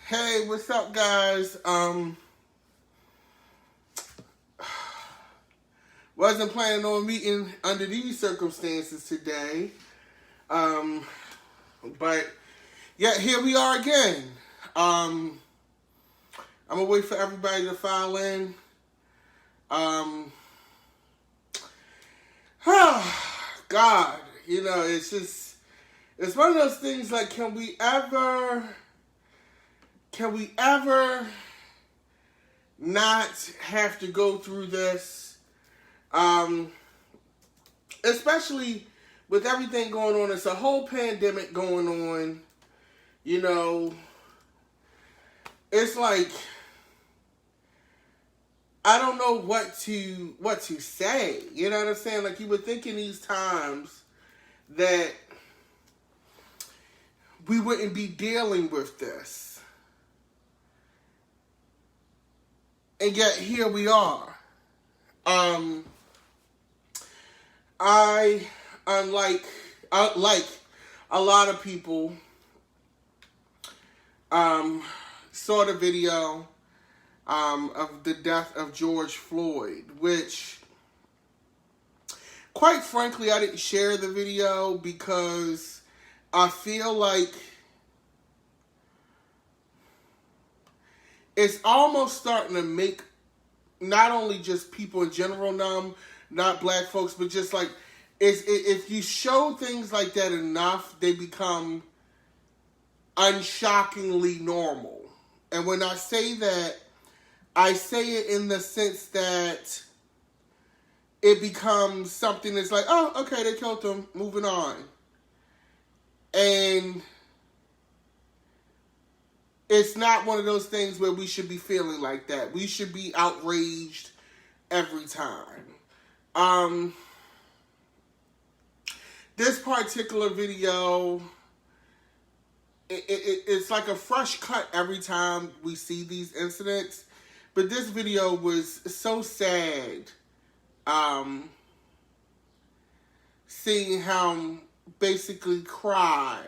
Hey, what's up, guys? Wasn't planning on meeting under these circumstances today. But yeah, here we are again. I'm gonna wait for everybody to file in. God, it's one of those things like, can we ever not have to go through this? Especially with everything going on. It's a whole pandemic going on. It's like, I don't know what to say. You know what I'm saying? Like, you would think in these times that we wouldn't be dealing with this. And yet here we are. I like a lot of people, saw the video of the death of George Floyd, which, quite frankly, I didn't share the video because I feel like it's almost starting to make not only just people in general numb, not black folks, but just like, if you show things like that enough, they become unshockingly normal. And when I say that, I say it in the sense that it becomes something that's like, oh, okay, they killed him, moving on. And it's not one of those things where we should be feeling like that. We should be outraged every time. This particular video, it's like a fresh cut every time we see these incidents. But this video was so sad, seeing him basically cry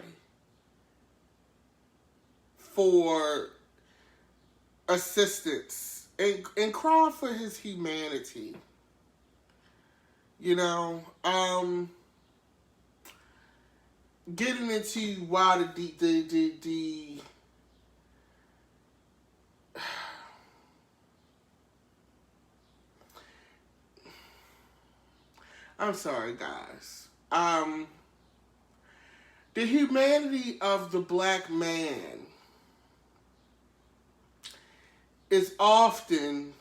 for assistance and cry for his humanity. Getting into why the I'm sorry, guys. The humanity of the black man is often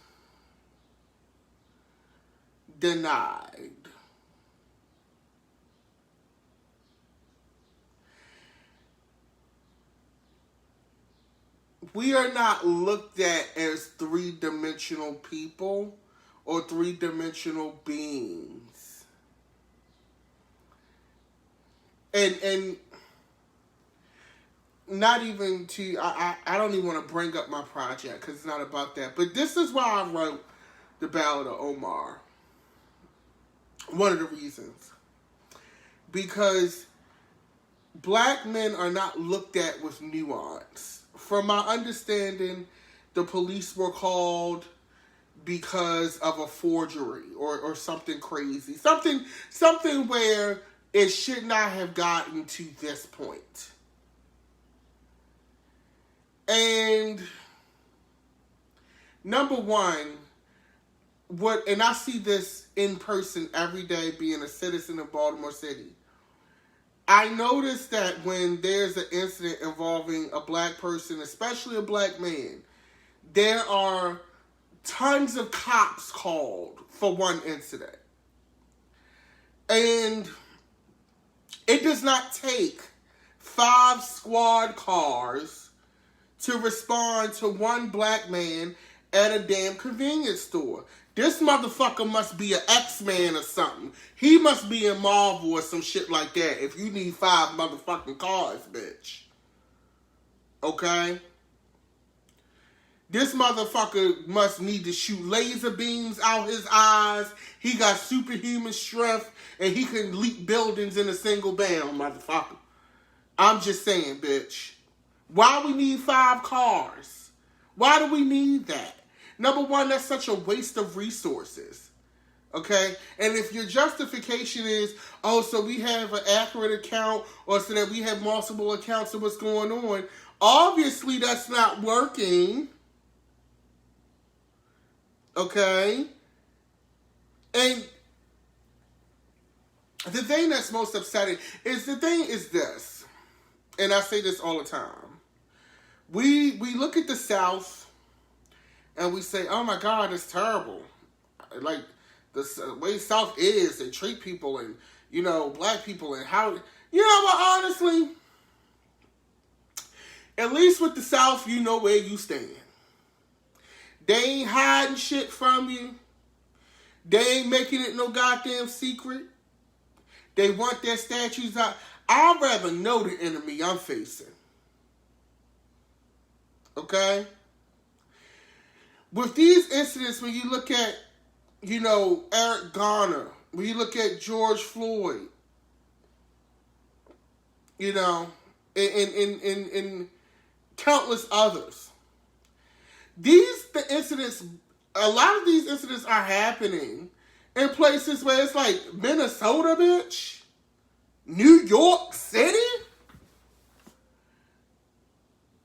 denied. We are not looked at as three-dimensional people or three-dimensional beings. And not even to, I don't even want to bring up my project because it's not about that. But this is why I wrote The Ballad of Omar. One of the reasons. Because black men are not looked at with nuance. From my understanding, the police were called because of a forgery or something crazy. Something where it should not have gotten to this point. And number one, and I see this in person every day being a citizen of Baltimore City. I noticed that when there's an incident involving a black person, especially a black man, there are tons of cops called for one incident. And it does not take 5 squad cars to respond to one black man at a damn convenience store. This motherfucker must be an X-Man or something. He must be in Marvel or some shit like that if you need 5 motherfucking cars, bitch. Okay? This motherfucker must need to shoot laser beams out his eyes. He got superhuman strength and he can leap buildings in a single bound, motherfucker. I'm just saying, bitch. Why we need 5 cars? Why do we need that? Number one, that's such a waste of resources. Okay? And if your justification is, oh, so we have an accurate account, or so that we have multiple accounts of what's going on, obviously that's not working. Okay? And the thing that's most upsetting is this, and I say this all the time. We look at the South and we say, oh my God, it's terrible. Like, the way South is, they treat people and, black people and how, but honestly, at least with the South, you know where you stand. They ain't hiding shit from you. They ain't making it no goddamn secret. They want their statues out. I'd rather know the enemy I'm facing. Okay? With these incidents, when you look at, Eric Garner, when you look at George Floyd, and countless others, a lot of these incidents are happening in places where it's like Minnesota, bitch, New York City.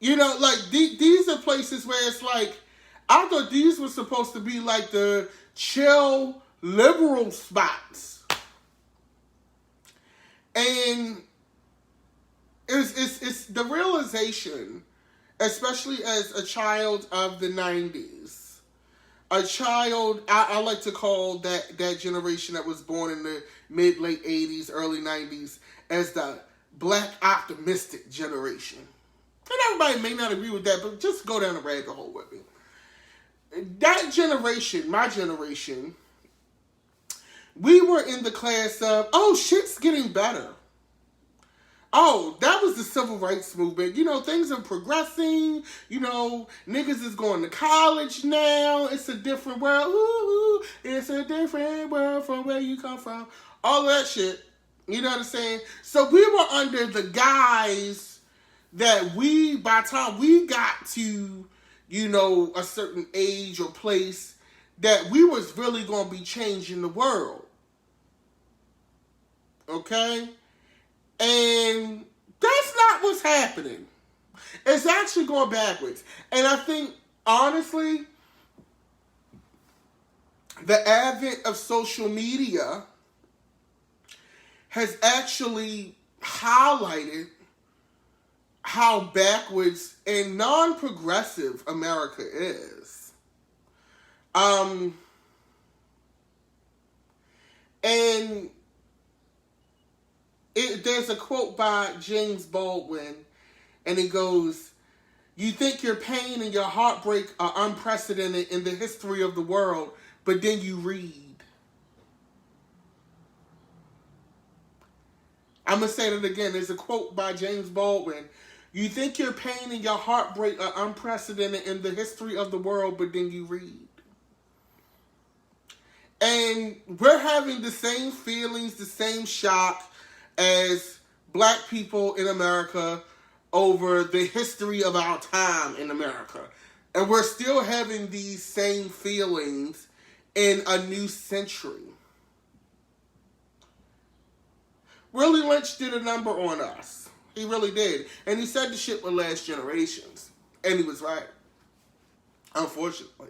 These are places where it's like, I thought these were supposed to be like the chill liberal spots. And it's the realization, especially as a child of the 90s, a child, I like to call that generation that was born in the mid-late 80s, early 90s, as the black optimistic generation. And everybody may not agree with that, but just go down the rabbit hole with me. That generation, my generation, we were in the class of, oh, shit's getting better. Oh, that was the civil rights movement. Things are progressing. Niggas is going to college now. It's a different world. Ooh, it's a different world from where you come from. All that shit. You know what I'm saying? So we were under the guise that by the time we got to, a certain age or place, that we was really going to be changing the world. Okay? And that's not what's happening. It's actually going backwards. And I think, honestly, the advent of social media has actually highlighted how backwards and non-progressive America is. And there's a quote by James Baldwin, and it goes, you think your pain and your heartbreak are unprecedented in the history of the world, but then you read. I'm going to say that again. There's a quote by James Baldwin. You think your pain and your heartbreak are unprecedented in the history of the world, but then you read. And we're having the same feelings, the same shock as black people in America over the history of our time in America. And we're still having these same feelings in a new century. Willie Lynch did a number on us. He really did. And he said the shit would last generations. And he was right. Unfortunately.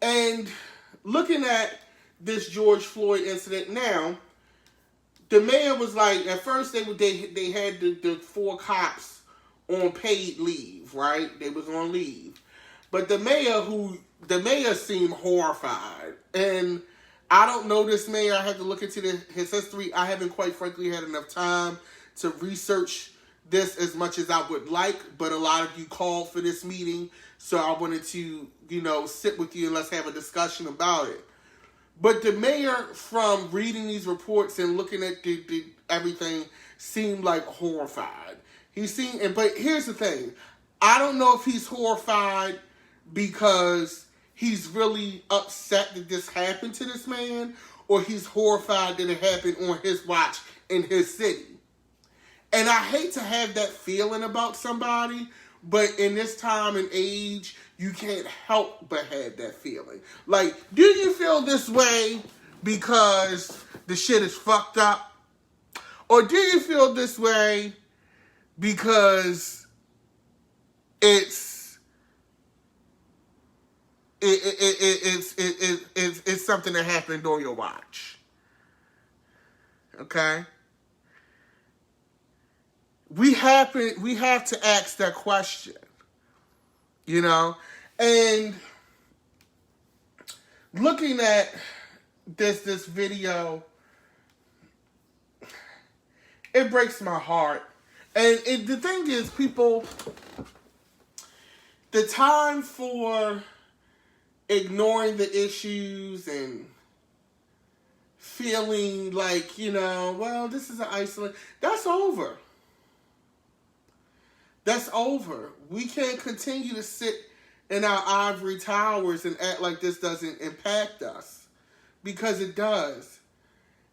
And looking at this George Floyd incident now, the mayor was like, at first they had the 4 cops on paid leave, right? They was on leave. But the mayor seemed horrified. And I don't know this mayor. I had to look into his history. I haven't quite frankly had enough time to research this as much as I would like. But a lot of you called for this meeting. So I wanted to, sit with you and let's have a discussion about it. But the mayor, from reading these reports and looking at everything, seemed like horrified. But here's the thing. I don't know if he's horrified because he's really upset that this happened to this man, or he's horrified that it happened on his watch in his city. And I hate to have that feeling about somebody, but in this time and age, you can't help but have that feeling. Like, do you feel this way because the shit is fucked up? Or do you feel this way because it's something that happened on your watch? Okay? We have to ask that question, you know? And looking at this video, it breaks my heart. And the thing is, people, the time for ignoring the issues and feeling like, you know, well, this is an isolation, that's over. That's over. We can't continue to sit in our ivory towers and act like this doesn't impact us, because it does.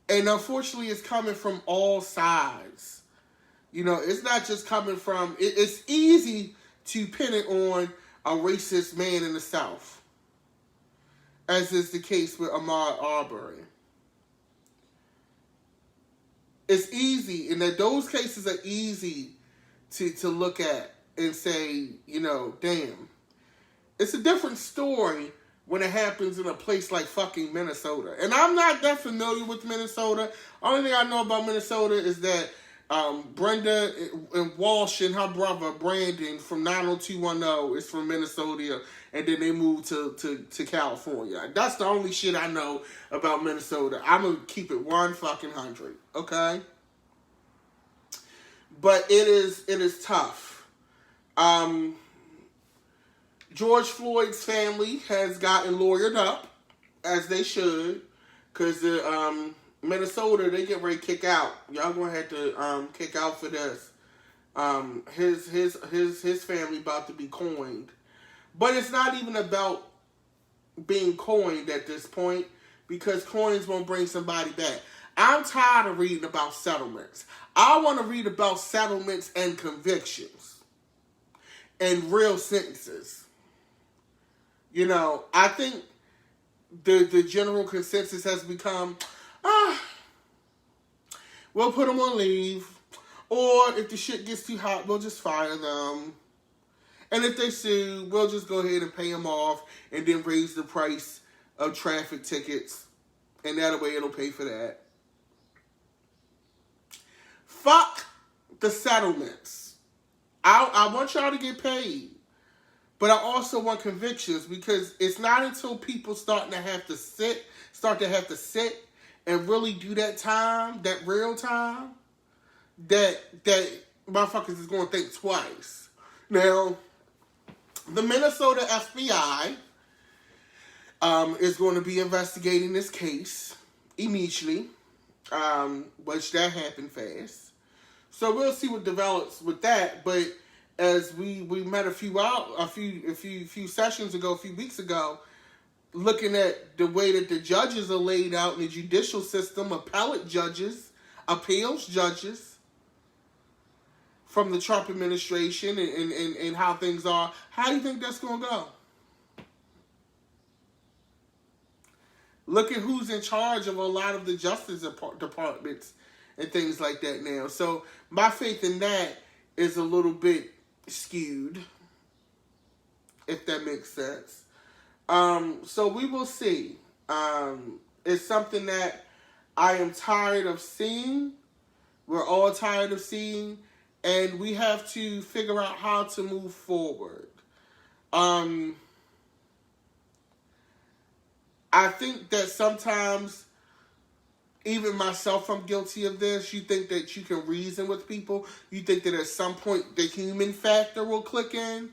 And unfortunately, it's coming from all sides. You know, it's not just coming from, it's easy to pin it on a racist man in the South, as is the case with Ahmaud Arbery. It's easy, and that those cases are easy to look at and say, you know, damn. It's a different story when it happens in a place like fucking Minnesota. And I'm not that familiar with Minnesota. Only thing I know about Minnesota is that Brenda and Walsh and her brother Brandon from 90210 is from Minnesota, and then they moved to California. That's the only shit I know about Minnesota. I'm gonna keep it 100, okay? But it is tough. George Floyd's family has gotten lawyered up, as they should, because the Minnesota, they get ready to kick out. Y'all gonna have to kick out for this. His family about to be coined, but it's not even about being coined at this point, because coins won't bring somebody back. I'm tired of reading about settlements. I want to read about settlements and convictions and real sentences. You know, I think the general consensus has become, we'll put them on leave, or if the shit gets too hot, we'll just fire them. And if they sue, we'll just go ahead and pay them off and then raise the price of traffic tickets, and that way it'll pay for that. Fuck the settlements. I want y'all to get paid. But I also want convictions, because it's not until people start to have to sit and really do that time, that real time, that motherfuckers is going to think twice. Now, the Minnesota FBI is going to be investigating this case immediately, which that happened fast. So we'll see what develops with that. But as we met a few sessions ago, a few weeks ago, looking at the way that the judges are laid out in the judicial system, appellate judges, appeals judges from the Trump administration, and how things are, how do you think that's going to go? Look at who's in charge of a lot of the justice departments and things like that now. So my faith in that is a little bit skewed, if that makes sense. So we will see. It's something that I am tired of seeing. We're all tired of seeing, and we have to figure out how to move forward. I think that sometimes, even myself, I'm guilty of this. You think that you can reason with people. You think that at some point the human factor will click in,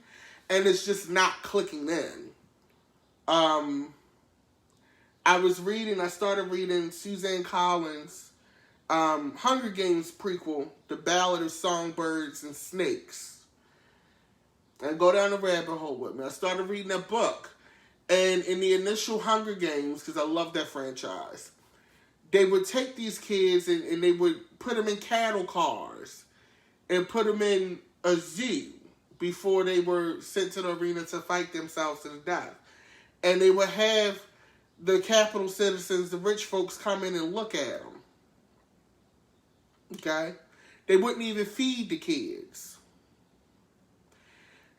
and it's just not clicking in. I started reading Suzanne Collins' Hunger Games prequel, The Ballad of Songbirds and Snakes. And go down the rabbit hole with me. I started reading that book. And in the initial Hunger Games, because I love that franchise, they would take these kids and they would put them in cattle cars. and put them in a zoo before they were sent to the arena to fight themselves to the death. And they would have the capital citizens, the rich folks, come in and look at them. Okay? They wouldn't even feed the kids.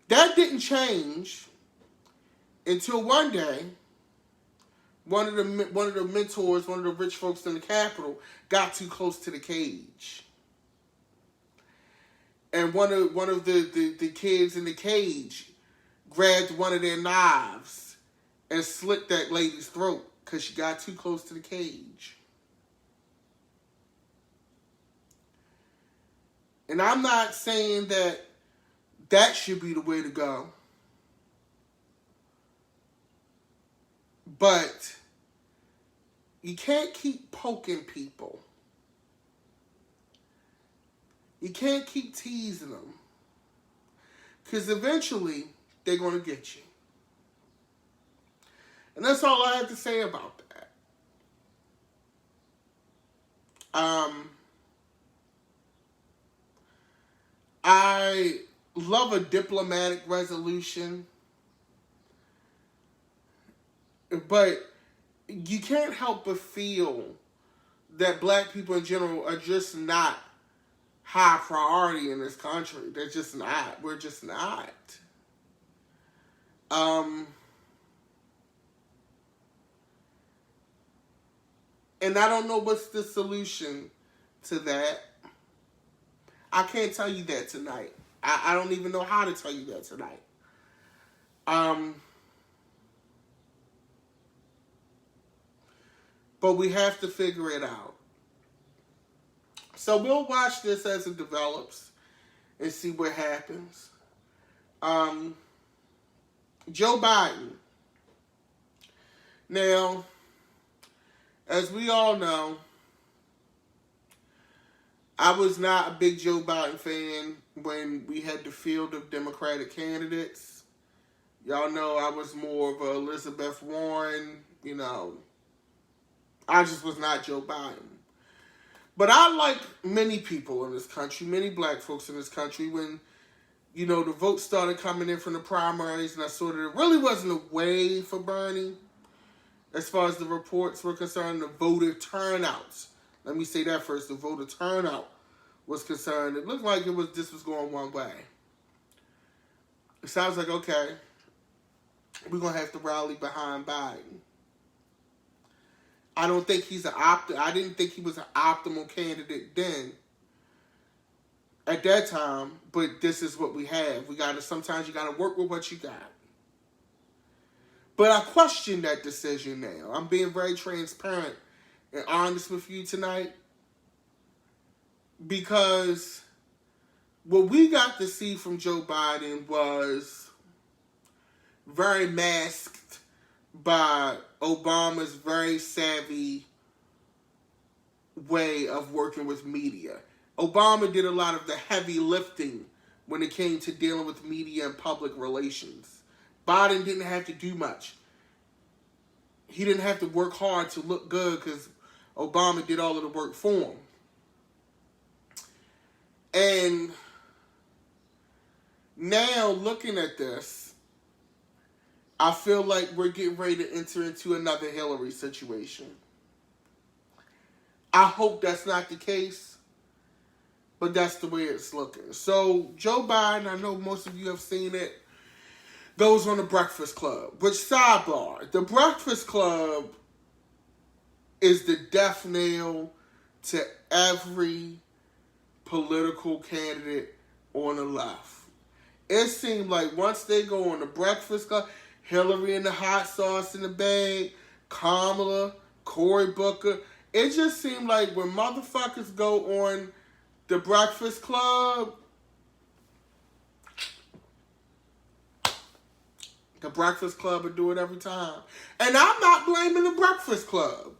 That didn't change until one day, one of the mentors, one of the rich folks in the Capitol, got too close to the cage. And one of the kids in the cage grabbed one of their knives and slit that lady's throat because she got too close to the cage. And I'm not saying that should be the way to go. But you can't keep poking people. You can't keep teasing them. Because eventually, they're going to get you. And that's all I have to say about that. I love a diplomatic resolution. But you can't help but feel that black people in general are just not high priority in this country. They're just not. We're just not. And I don't know what's the solution to that. I can't tell you that tonight. I don't even know how to tell you that tonight. But we have to figure it out. So we'll watch this as it develops and see what happens. Joe Biden. Now, as we all know, I was not a big Joe Biden fan when we had the field of Democratic candidates. Y'all know I was more of a Elizabeth Warren, I just was not Joe Biden. But I like many people in this country, many black folks in this country, when, the votes started coming in from the primaries and I saw that it really wasn't a way for Bernie as far as the reports were concerned, the voter turnouts. Let me say that first, the voter turnout was concerned. It looked like this was going one way. It sounds like, okay, we're going to have to rally behind Biden. I don't think I didn't think he was an optimal candidate then, at that time, but this is what we have. Sometimes you got to work with what you got. But I question that decision now. I'm being very transparent and honest with you tonight, because what we got to see from Joe Biden was very masked by Obama's very savvy way of working with media. Obama did a lot of the heavy lifting when it came to dealing with media and public relations. Biden didn't have to do much. He didn't have to work hard to look good because Obama did all of the work for him. And now looking at this, I feel like we're getting ready to enter into another Hillary situation. I hope that's not the case, but that's the way it's looking. So Joe Biden, I know most of you have seen it, goes on the Breakfast Club. Which, sidebar, the Breakfast Club is the death knell to every political candidate on the left. It seemed like once they go on the Breakfast Club, Hillary in the hot sauce in the bag, Kamala, Cory Booker, it just seemed like when motherfuckers go on the Breakfast Club, the Breakfast Club will do it every time. And I'm not blaming the Breakfast Club.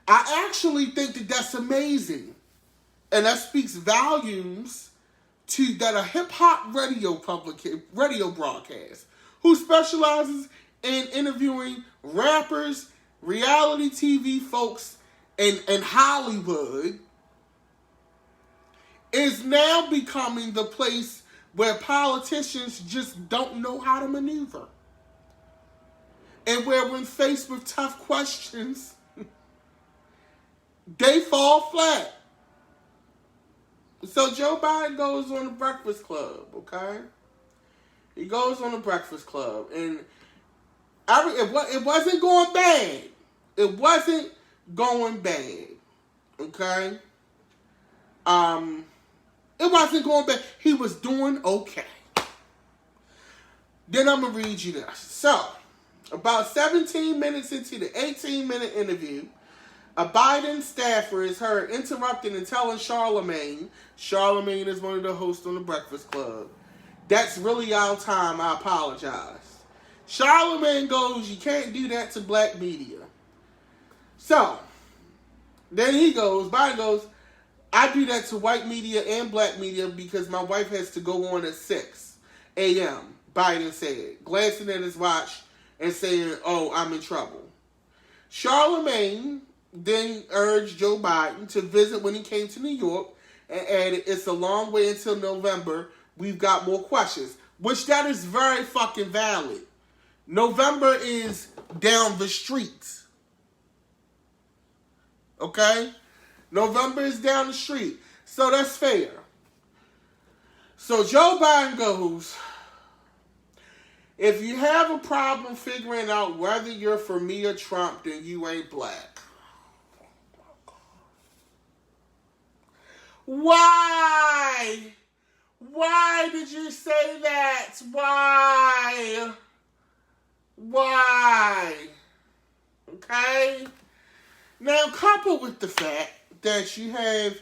I actually think that that's amazing. And that speaks volumes to that a hip-hop radio broadcast who specializes in interviewing rappers, reality TV folks, and Hollywood is now becoming the place where politicians just don't know how to maneuver. And where when faced with tough questions, they fall flat. So Joe Biden goes on the Breakfast Club, okay? He goes on the Breakfast Club, and it wasn't going bad. It wasn't going bad, okay? It wasn't going bad. He was doing okay. Then I'm going to read you this. So, about 17 minutes into the 18-minute interview, a Biden staffer is heard interrupting and telling Charlemagne is one of the hosts on the Breakfast Club, "That's really our time, I apologize." Charlemagne goes, "You can't do that to black media." So, then Biden goes, "I do that to white media and black media because my wife has to go on at 6 a.m., Biden said, glancing at his watch and saying, "Oh, I'm in trouble." Charlemagne then urged Joe Biden to visit when he came to New York and added, "It's a long way until November. We've got more questions," which that is very fucking valid. November is down the street. Okay? November is down the street. So that's fair. So Joe Biden goes, "If you have a problem figuring out whether you're for me or Trump, then you ain't black." Why? Why did you say that? Why? Okay? Now, coupled with the fact that you have,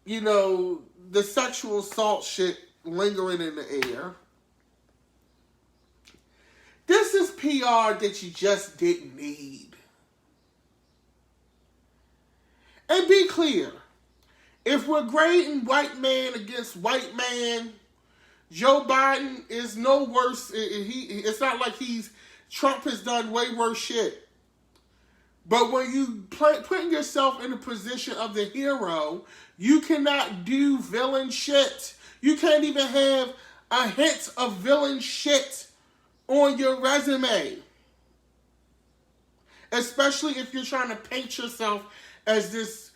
the sexual assault shit lingering in the air, this is PR that you just didn't need. And be clear, if we're grading white man against white man, Joe Biden is no worse. It's not like Trump has done way worse shit. But when you putting yourself in the position of the hero, you cannot do villain shit. You can't even have a hint of villain shit on your resume. Especially if you're trying to paint yourself as this,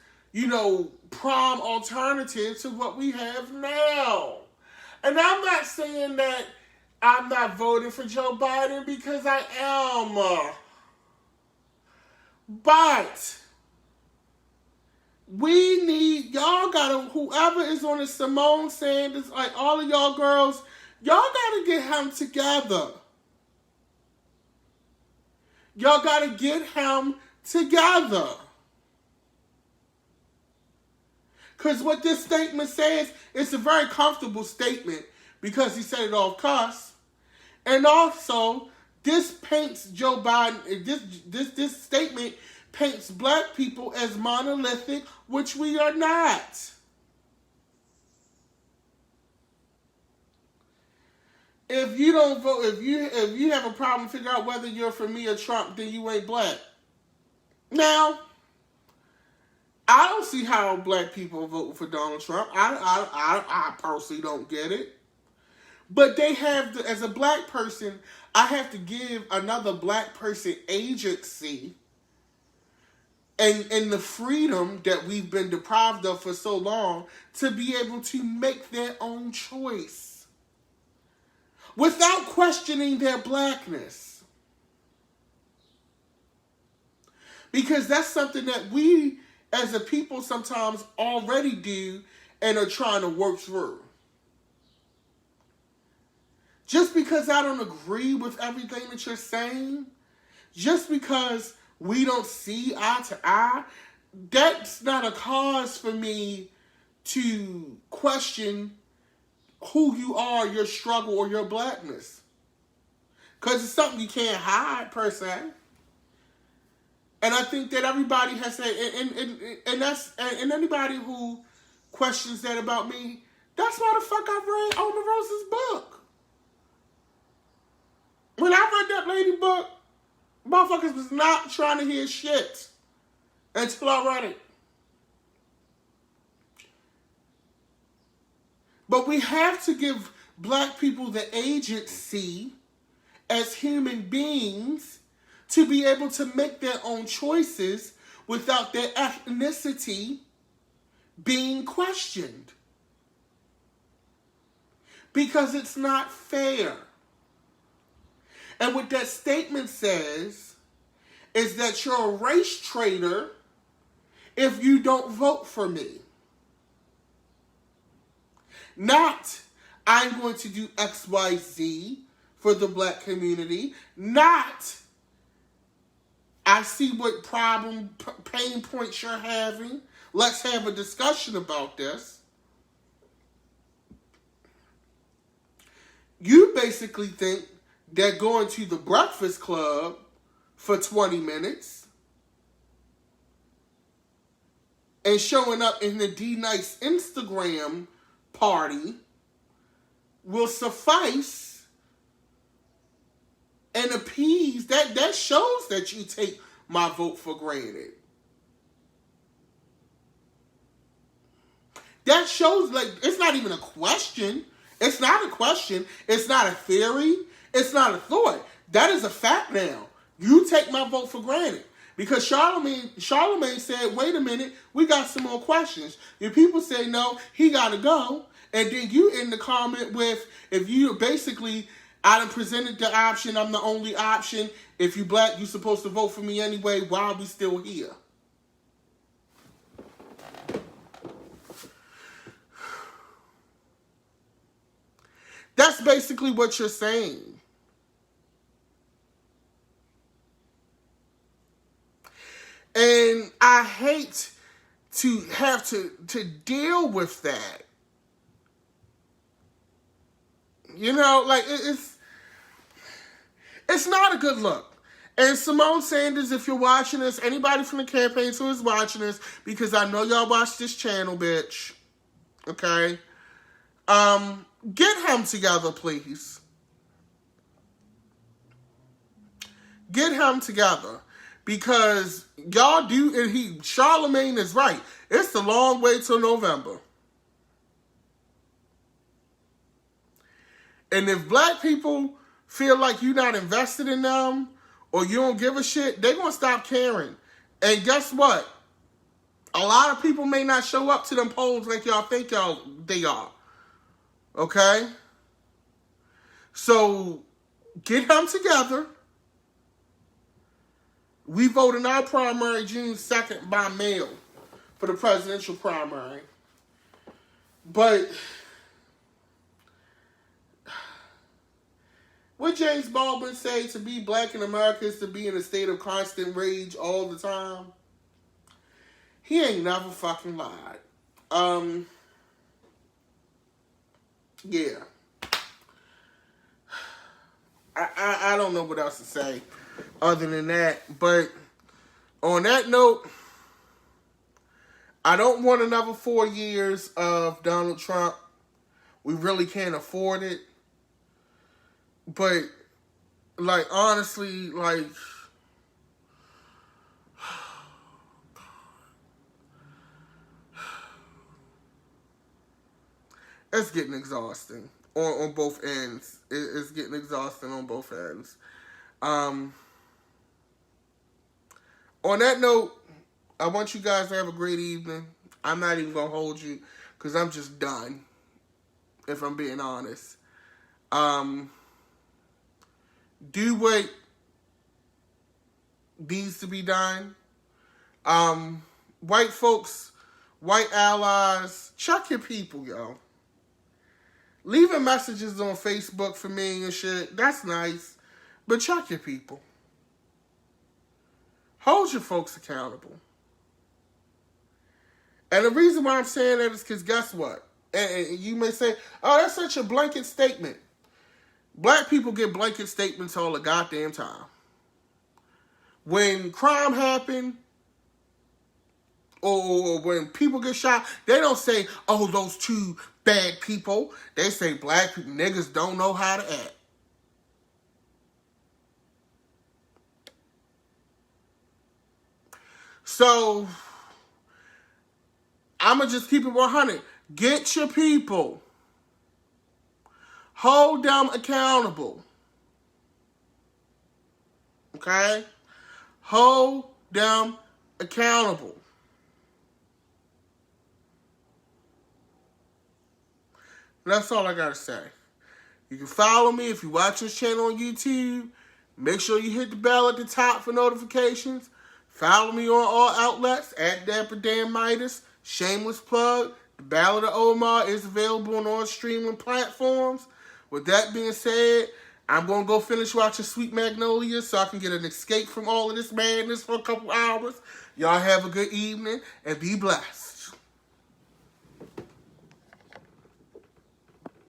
prom alternative to what we have now. And I'm not saying that I'm not voting for Joe Biden, because I am. But we need, whoever is on the Simone Sanders, like all of y'all girls, y'all gotta get him together. Y'all gotta get him together. Because what this statement says, it's a very comfortable statement because he said it off cuss. And also, this paints Joe Biden, this statement paints black people as monolithic, which we are not. If you don't vote, if you have a problem figuring out whether you're for me or Trump, then you ain't black. Now, I don't see how black people vote for Donald Trump. I personally don't get it. But they have, as a black person, I have to give another black person agency and the freedom that we've been deprived of for so long to be able to make their own choice without questioning their blackness. Because that's something that we as a people sometimes already do and are trying to work through. Just because I don't agree with everything that you're saying, just because we don't see eye to eye, that's not a cause for me to question who you are, your struggle, or your blackness. Because it's something you can't hide, per se. And I think that everybody has said, and anybody who questions that about me, that's why the fuck I read Omarosa's book. When I read that lady book, motherfuckers was not trying to hear shit until I read it. But we have to give black people the agency as human beings to be able to make their own choices without their ethnicity being questioned. Because it's not fair. And what that statement says is that you're a race traitor if you don't vote for me. Not, I'm going to do X, Y, Z for the black community. Not, I see what problem, pain points you're having. Let's have a discussion about this. You basically think that going to the Breakfast Club for 20 minutes and showing up in the D-Nice Instagram party will suffice and appease. That shows that you take my vote for granted. That shows, like, it's not even a question. It's not a question. It's not a theory. It's not a thought. That is a fact now. You take my vote for granted. Because Charlemagne said, wait a minute, we got some more questions. If people say no, he got to go. And then you end the comment with, if you basically, I done presented the option, I'm the only option. If you black, you supposed to vote for me anyway. Why are we still here? That's basically what you're saying. And I hate to have to deal with that. You know, like, it's not a good look. And Simone Sanders, if you're watching this, anybody from the campaign who is watching this, because I know y'all watch this channel, bitch. Okay? Get him together, please. Get him together. Because y'all do, and Charlemagne is right. It's a long way till November. And if black people feel like you're not invested in them, or you don't give a shit, they're going to stop caring. And guess what? A lot of people may not show up to them polls like y'all think they are. Okay? So, get them together. We vote in our primary June 2nd by mail for the presidential primary. But what James Baldwin say, to be black in America is to be in a state of constant rage all the time. He ain't never fucking lied. Yeah. I don't know what else to say other than that. But on that note, I don't want another 4 years of Donald Trump. We really can't afford it. But, like, honestly, like, it's getting exhausting on both ends. It's getting exhausting on both ends. On that note, I want you guys to have a great evening. I'm not even going to hold you because I'm just done, if I'm being honest. Do what needs to be done. White folks, white allies, check your people, yo. Leaving messages on Facebook for me and shit, that's nice. But check your people. Hold your folks accountable. And the reason why I'm saying that is because guess what? And you may say, oh, that's such a blanket statement. Black people get blanket statements all the goddamn time. When crime happen, or when people get shot, they don't say, oh, those two bad people. They say black people, niggas don't know how to act. So, I'm going to just keep it 100. Get your people. Hold them accountable. Okay? Hold them accountable. That's all I gotta say. You can follow me if you watch this channel on YouTube. Make sure you hit the bell at the top for notifications. Follow me on all outlets at Dapper Dan Midas. Shameless plug. The Ballad of Omar is available on all streaming platforms. With that being said, I'm going to go finish watching Sweet Magnolia so I can get an escape from all of this madness for a couple hours. Y'all have a good evening and be blessed.